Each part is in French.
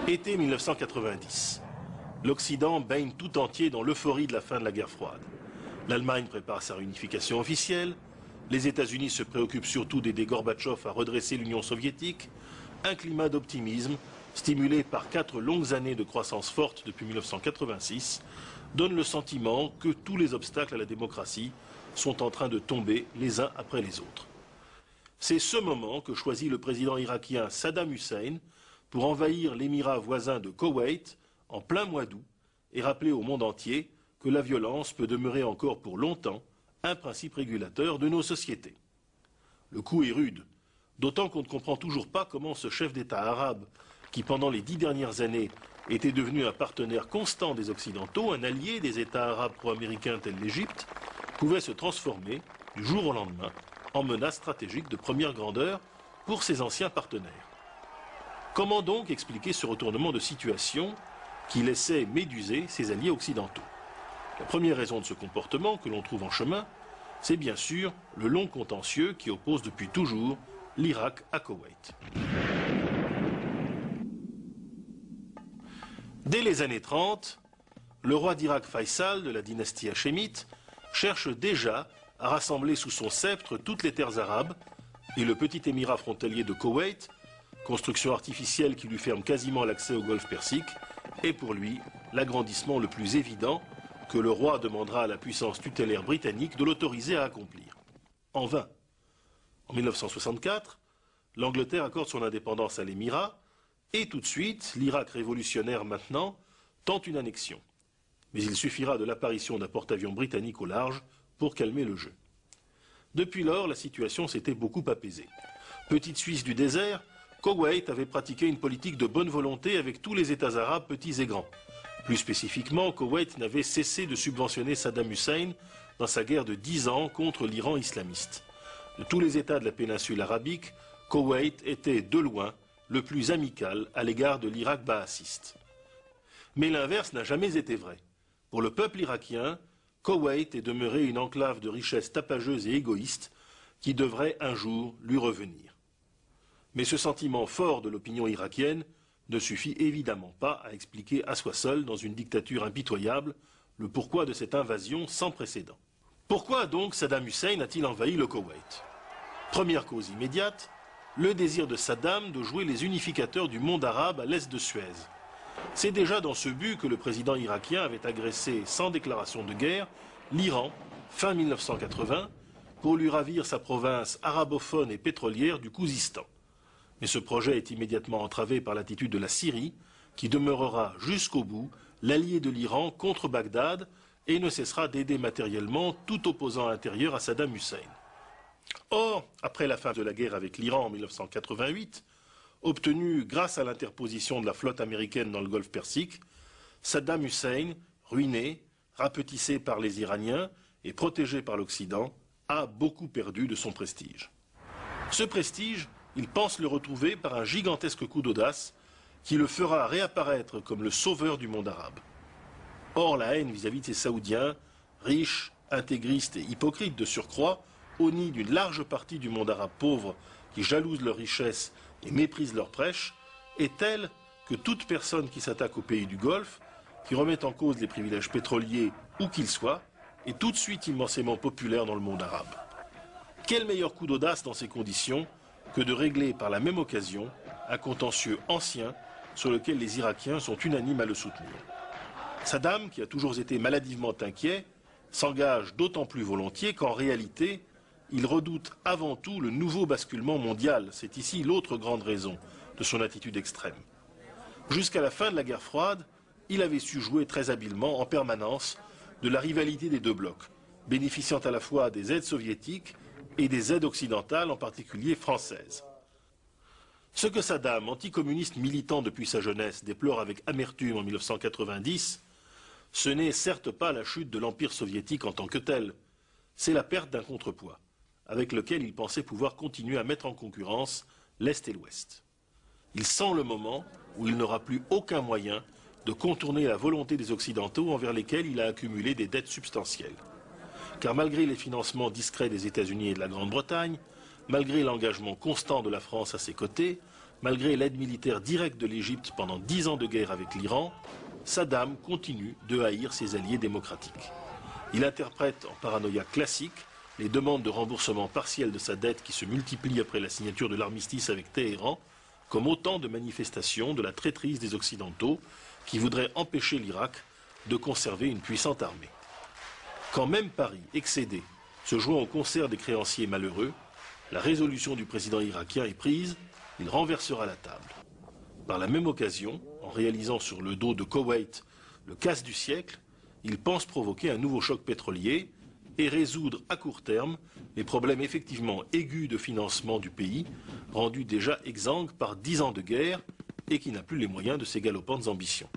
Été 1990. L'Occident baigne tout entier dans l'euphorie de la fin de la guerre froide. L'Allemagne prépare sa réunification officielle, les États-Unis se préoccupent surtout d'aider Gorbatchev à redresser l'Union soviétique, un climat d'optimisme, stimulé par 4 longues années de croissance forte depuis 1986, donne le sentiment que tous les obstacles à la démocratie sont en train de tomber les uns après les autres. C'est ce moment que choisit le président irakien Saddam Hussein pour envahir l'émirat voisin de Koweït en plein mois d'août et rappeler au monde entier que la violence peut demeurer encore pour longtemps un principe régulateur de nos sociétés. Le coup est rude, d'autant qu'on ne comprend toujours pas comment ce chef d'État arabe, qui pendant les 10 dernières années était devenu un partenaire constant des Occidentaux, un allié des États arabes pro-américains tels l'Égypte, pouvait se transformer du jour au lendemain en menace stratégique de première grandeur pour ses anciens partenaires. Comment donc expliquer ce retournement de situation qui laissait méduser ses alliés occidentaux? La première raison de ce comportement que l'on trouve en chemin, c'est bien sûr le long contentieux qui oppose depuis toujours l'Irak à Koweït. Dès les années 30, le roi d'Irak Faisal de la dynastie hachémite cherche déjà à rassembler sous son sceptre toutes les terres arabes et le petit émirat frontalier de Koweït, construction artificielle qui lui ferme quasiment l'accès au golfe Persique, est pour lui l'agrandissement le plus évident que le roi demandera à la puissance tutélaire britannique de l'autoriser à accomplir. En vain. En 1964, l'Angleterre accorde son indépendance à l'émirat et tout de suite, l'Irak révolutionnaire maintenant tente une annexion. Mais il suffira de l'apparition d'un porte-avions britannique au large pour calmer le jeu. Depuis lors, la situation s'était beaucoup apaisée. Petite Suisse du désert, Koweït avait pratiqué une politique de bonne volonté avec tous les États arabes petits et grands. Plus spécifiquement, Koweït n'avait cessé de subventionner Saddam Hussein dans sa guerre de 10 ans contre l'Iran islamiste. De tous les États de la péninsule arabique, Koweït était de loin le plus amical à l'égard de l'Irak baassiste. Mais l'inverse n'a jamais été vrai. Pour le peuple irakien, Koweït est demeuré une enclave de richesse tapageuse et égoïste qui devrait un jour lui revenir. Mais ce sentiment fort de l'opinion irakienne ne suffit évidemment pas à expliquer à soi seul, dans une dictature impitoyable, le pourquoi de cette invasion sans précédent. Pourquoi donc Saddam Hussein a-t-il envahi le Koweït? Première cause immédiate, le désir de Saddam de jouer les unificateurs du monde arabe à l'est de Suez. C'est déjà dans ce but que le président irakien avait agressé, sans déclaration de guerre, l'Iran, fin 1980, pour lui ravir sa province arabophone et pétrolière du Khouzistan. Mais ce projet est immédiatement entravé par l'attitude de la Syrie, qui demeurera jusqu'au bout l'allié de l'Iran contre Bagdad et ne cessera d'aider matériellement tout opposant intérieur à Saddam Hussein. Or, après la fin de la guerre avec l'Iran en 1988, obtenue grâce à l'interposition de la flotte américaine dans le golfe Persique, Saddam Hussein, ruiné, rapetissé par les Iraniens et protégé par l'Occident, a beaucoup perdu de son prestige. Ce prestige, il pense le retrouver par un gigantesque coup d'audace qui le fera réapparaître comme le sauveur du monde arabe. Or, la haine vis-à-vis de ces Saoudiens, riches, intégristes et hypocrites de surcroît, au nid d'une large partie du monde arabe pauvre qui jalouse leur richesse et méprise leur prêche, est telle que toute personne qui s'attaque aux pays du Golfe, qui remet en cause les privilèges pétroliers où qu'ils soient, est tout de suite immensément populaire dans le monde arabe. Quel meilleur coup d'audace dans ces conditions que de régler par la même occasion un contentieux ancien sur lequel les Irakiens sont unanimes à le soutenir. Saddam, qui a toujours été maladivement inquiet, s'engage d'autant plus volontiers qu'en réalité, il redoute avant tout le nouveau basculement mondial. C'est ici l'autre grande raison de son attitude extrême. Jusqu'à la fin de la guerre froide, il avait su jouer très habilement en permanence de la rivalité des deux blocs, bénéficiant à la fois des aides soviétiques et des aides occidentales, en particulier françaises. Ce que Saddam, anticommuniste militant depuis sa jeunesse, déplore avec amertume en 1990, ce n'est certes pas la chute de l'Empire soviétique en tant que tel, c'est la perte d'un contrepoids, avec lequel il pensait pouvoir continuer à mettre en concurrence l'Est et l'Ouest. Il sent le moment où il n'aura plus aucun moyen de contourner la volonté des Occidentaux envers lesquels il a accumulé des dettes substantielles. Car malgré les financements discrets des États-Unis et de la Grande-Bretagne, malgré l'engagement constant de la France à ses côtés, malgré l'aide militaire directe de l'Égypte pendant 10 ans de guerre avec l'Iran, Saddam continue de haïr ses alliés démocratiques. Il interprète en paranoïa classique les demandes de remboursement partiel de sa dette qui se multiplient après la signature de l'armistice avec Téhéran comme autant de manifestations de la traîtrise des Occidentaux qui voudraient empêcher l'Irak de conserver une puissante armée. Quand même Paris, excédé, se joint au concert des créanciers malheureux, la résolution du président irakien est prise, il renversera la table. Par la même occasion, en réalisant sur le dos de Koweït le casse du siècle, il pense provoquer un nouveau choc pétrolier et résoudre à court terme les problèmes effectivement aigus de financement du pays, rendu déjà exsangue par 10 ans de guerre et qui n'a plus les moyens de ses galopantes ambitions.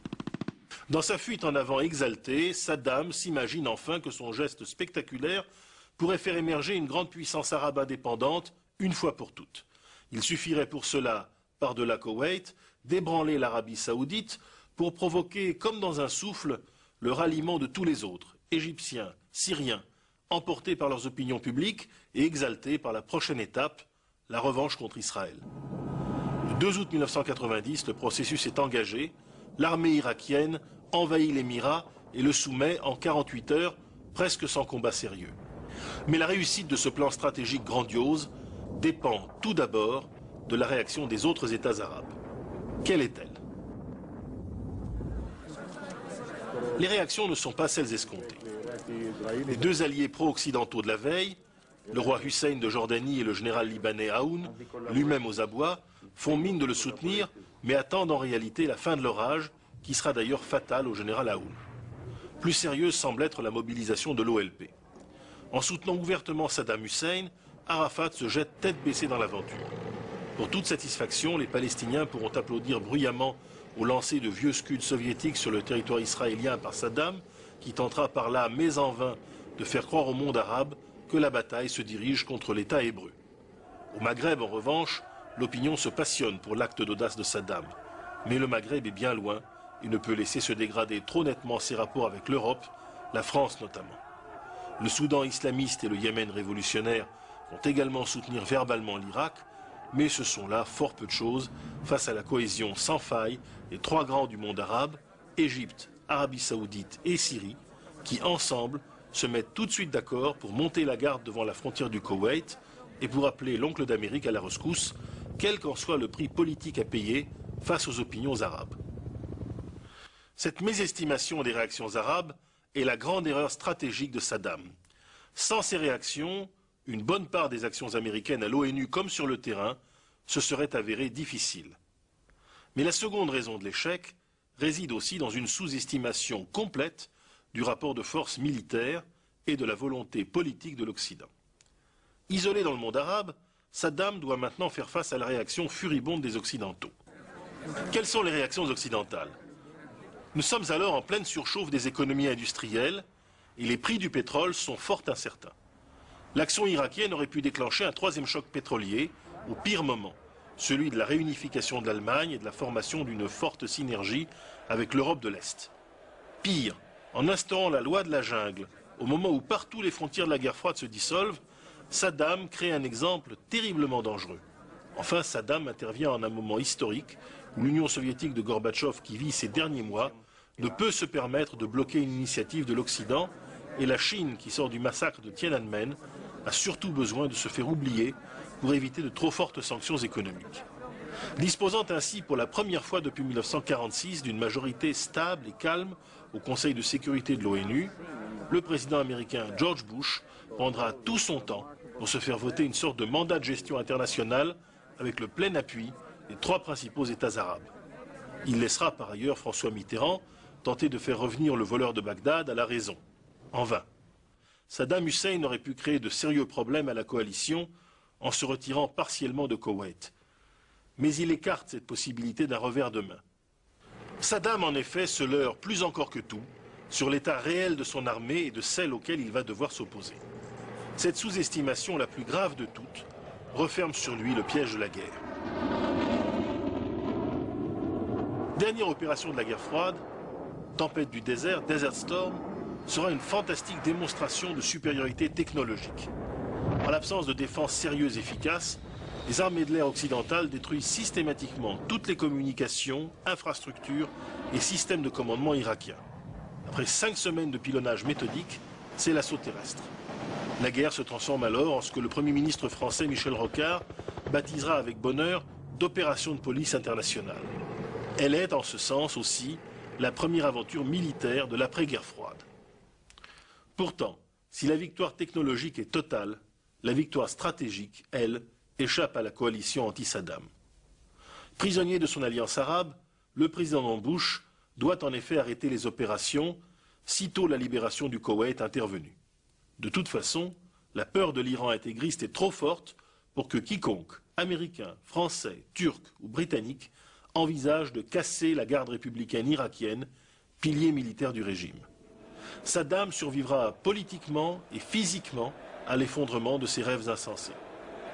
Dans sa fuite en avant exaltée, Saddam s'imagine enfin que son geste spectaculaire pourrait faire émerger une grande puissance arabe indépendante une fois pour toutes. Il suffirait pour cela, par-delà Koweït, d'ébranler l'Arabie saoudite pour provoquer, comme dans un souffle, le ralliement de tous les autres, égyptiens, syriens, emportés par leurs opinions publiques et exaltés par la prochaine étape, la revanche contre Israël. Le 2 août 1990, le processus est engagé, l'armée irakienne envahit l'Émirat et le soumet en 48 heures, presque sans combat sérieux. Mais la réussite de ce plan stratégique grandiose dépend tout d'abord de la réaction des autres États arabes. Quelle est-elle? Les réactions ne sont pas celles escomptées. Les deux alliés pro-occidentaux de la veille, le roi Hussein de Jordanie et le général libanais Aoun, lui-même aux abois, font mine de le soutenir, mais attendent en réalité la fin de l'orage, qui sera d'ailleurs fatale au général Aoun. Plus sérieuse semble être la mobilisation de l'OLP. En soutenant ouvertement Saddam Hussein, Arafat se jette tête baissée dans l'aventure. Pour toute satisfaction, les Palestiniens pourront applaudir bruyamment au lancer de vieux scuds soviétiques sur le territoire israélien par Saddam, qui tentera par là, mais en vain, de faire croire au monde arabe que la bataille se dirige contre l'État hébreu. Au Maghreb, en revanche, l'opinion se passionne pour l'acte d'audace de Saddam. Mais le Maghreb est bien loin et ne peut laisser se dégrader trop nettement ses rapports avec l'Europe, la France notamment. Le Soudan islamiste et le Yémen révolutionnaire vont également soutenir verbalement l'Irak, mais ce sont là fort peu de choses face à la cohésion sans faille des trois grands du monde arabe, Égypte, Arabie Saoudite et Syrie, qui ensemble se mettent tout de suite d'accord pour monter la garde devant la frontière du Koweït et pour appeler l'oncle d'Amérique à la rescousse, quel qu'en soit le prix politique à payer face aux opinions arabes. Cette mésestimation des réactions arabes est la grande erreur stratégique de Saddam. Sans ces réactions, une bonne part des actions américaines à l'ONU comme sur le terrain se serait avérée difficile. Mais la seconde raison de l'échec réside aussi dans une sous-estimation complète du rapport de force militaire et de la volonté politique de l'Occident. Isolé dans le monde arabe, Saddam doit maintenant faire face à la réaction furibonde des Occidentaux. Quelles sont les réactions occidentales? Nous sommes alors en pleine surchauffe des économies industrielles et les prix du pétrole sont fort incertains. L'action irakienne aurait pu déclencher un troisième choc pétrolier au pire moment, celui de la réunification de l'Allemagne et de la formation d'une forte synergie avec l'Europe de l'Est. Pire, en instaurant la loi de la jungle, au moment où partout les frontières de la guerre froide se dissolvent, Saddam crée un exemple terriblement dangereux. Enfin, Saddam intervient en un moment historique où l'Union soviétique de Gorbatchev, qui vit ses derniers mois, ne peut se permettre de bloquer une initiative de l'Occident, et la Chine, qui sort du massacre de Tiananmen, a surtout besoin de se faire oublier pour éviter de trop fortes sanctions économiques. Disposant ainsi pour la première fois depuis 1946 d'une majorité stable et calme au Conseil de sécurité de l'ONU, le président américain George Bush prendra tout son temps pour se faire voter une sorte de mandat de gestion internationale avec le plein appui des trois principaux États arabes. Il laissera par ailleurs François Mitterrand tenter de faire revenir le voleur de Bagdad à la raison. En vain. Saddam Hussein aurait pu créer de sérieux problèmes à la coalition en se retirant partiellement de Koweït. Mais il écarte cette possibilité d'un revers de main. Saddam, en effet, se leurre plus encore que tout sur l'état réel de son armée et de celle auquel il va devoir s'opposer. Cette sous-estimation la plus grave de toutes referme sur lui le piège de la guerre. Dernière opération de la guerre froide, Tempête du désert, Desert Storm, sera une fantastique démonstration de supériorité technologique. En l'absence de défense sérieuse et efficace, les armées de l'air occidentales détruisent systématiquement toutes les communications, infrastructures et systèmes de commandement irakiens. Après 5 semaines de pilonnage méthodique, c'est l'assaut terrestre. La guerre se transforme alors en ce que le Premier ministre français Michel Rocard baptisera avec bonheur d'opération de police internationale. Elle est en ce sens aussi la première aventure militaire de l'après-guerre froide. Pourtant, si la victoire technologique est totale, la victoire stratégique, elle, échappe à la coalition anti-Saddam. Prisonnier de son alliance arabe, le président Bush doit en effet arrêter les opérations sitôt la libération du Koweït intervenue. De toute façon, la peur de l'Iran intégriste est trop forte pour que quiconque, américain, français, turc ou britannique, envisage de casser la garde républicaine irakienne, pilier militaire du régime. Saddam survivra politiquement et physiquement à l'effondrement de ses rêves insensés.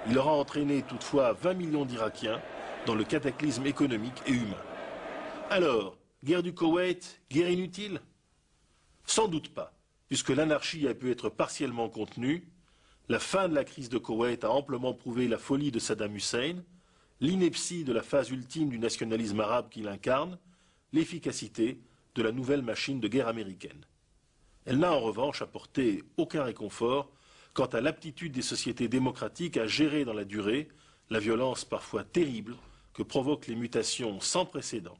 Il aura entraîné toutefois 20 millions d'Irakiens dans le cataclysme économique et humain. Alors, guerre du Koweït, guerre inutile? Sans doute pas, puisque l'anarchie a pu être partiellement contenue, la fin de la crise de Koweït a amplement prouvé la folie de Saddam Hussein, l'ineptie de la phase ultime du nationalisme arabe qu'il incarne, l'efficacité de la nouvelle machine de guerre américaine. Elle n'a en revanche apporté aucun réconfort quant à l'aptitude des sociétés démocratiques à gérer dans la durée la violence parfois terrible que provoquent les mutations sans précédent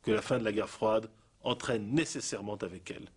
que la fin de la guerre froide entraîne nécessairement avec elle.